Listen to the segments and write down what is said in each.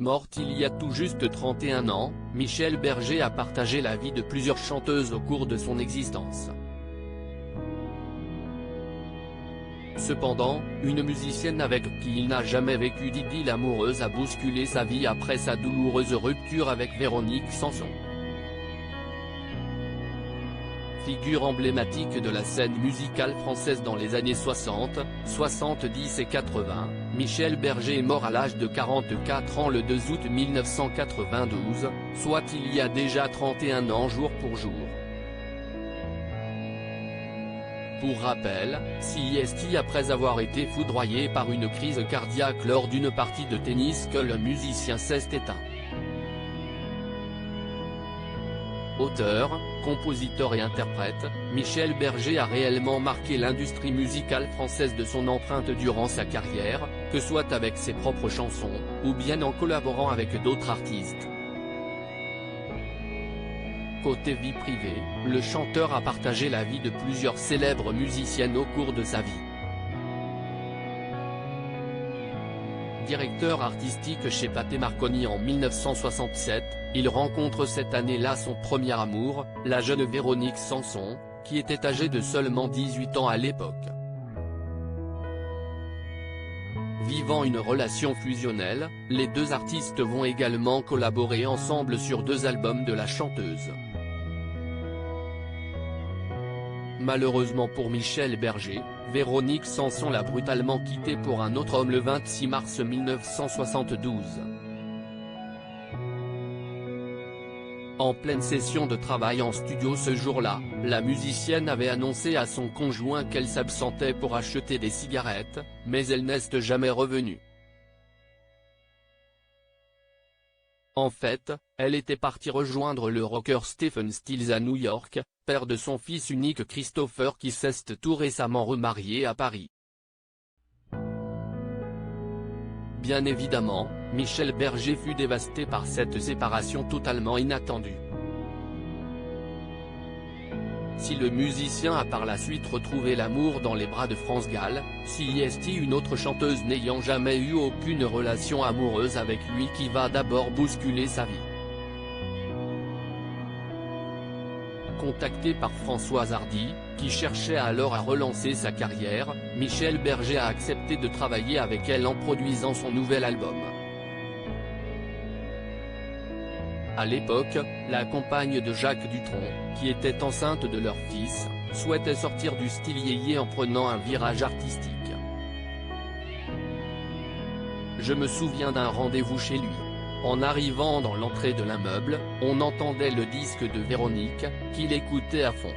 Morte il y a tout juste 31 ans, Michel Berger a partagé la vie de plusieurs chanteuses au cours de son existence. Cependant, une musicienne avec qui il n'a jamais vécu d'idylle amoureuse a bousculé sa vie après sa douloureuse rupture avec Véronique Sanson. Figure emblématique de la scène musicale française dans les années 60, 70 et 80, Michel Berger est mort à l'âge de 44 ans le 2 août 1992, soit il y a déjà 31 ans jour pour jour. Pour rappel, c'est après avoir été foudroyé par une crise cardiaque lors d'une partie de tennis que le musicien s'est éteint. Auteur, compositeur et interprète, Michel Berger a réellement marqué l'industrie musicale française de son empreinte durant sa carrière, que soit avec ses propres chansons, ou bien en collaborant avec d'autres artistes. Côté vie privée, le chanteur a partagé la vie de plusieurs célèbres musiciennes au cours de sa vie. Directeur artistique chez Pathé Marconi en 1967, il rencontre cette année-là son premier amour, la jeune Véronique Sanson, qui était âgée de seulement 18 ans à l'époque. Vivant une relation fusionnelle, les deux artistes vont également collaborer ensemble sur 2 albums de la chanteuse. Malheureusement pour Michel Berger, Véronique Sanson l'a brutalement quitté pour un autre homme le 26 mars 1972. En pleine session de travail en studio ce jour-là, la musicienne avait annoncé à son conjoint qu'elle s'absentait pour acheter des cigarettes, mais elle n'est jamais revenue. En fait, elle était partie rejoindre le rocker Stephen Stills à New York, père de son fils unique Christopher qui s'est tout récemment remarié à Paris. Bien évidemment, Michel Berger fut dévasté par cette séparation totalement inattendue. Si le musicien a par la suite retrouvé l'amour dans les bras de France Gall, c'est une autre chanteuse n'ayant jamais eu aucune relation amoureuse avec lui qui va d'abord bousculer sa vie. Contacté par Françoise Hardy, qui cherchait alors à relancer sa carrière, Michel Berger a accepté de travailler avec elle en produisant son nouvel album. À l'époque, la compagne de Jacques Dutronc, qui était enceinte de leur fils, souhaitait sortir du style yéyé en prenant un virage artistique. Je me souviens d'un rendez-vous chez lui. En arrivant dans l'entrée de l'immeuble, on entendait le disque de Véronique, qu'il écoutait à fond.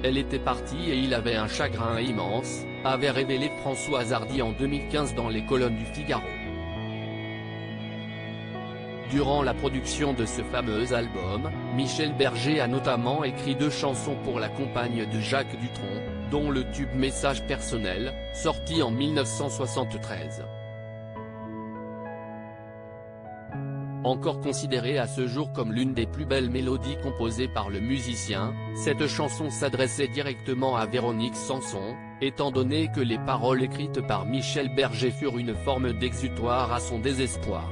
Elle était partie et il avait un chagrin immense, avait révélé Françoise Hardy en 2015 dans les colonnes du Figaro. Durant la production de ce fameux album, Michel Berger a notamment écrit 2 chansons pour la compagne de Jacques Dutronc, dont le tube Message personnel, sorti en 1973. Encore considérée à ce jour comme l'une des plus belles mélodies composées par le musicien, cette chanson s'adressait directement à Véronique Sanson, étant donné que les paroles écrites par Michel Berger furent une forme d'exutoire à son désespoir.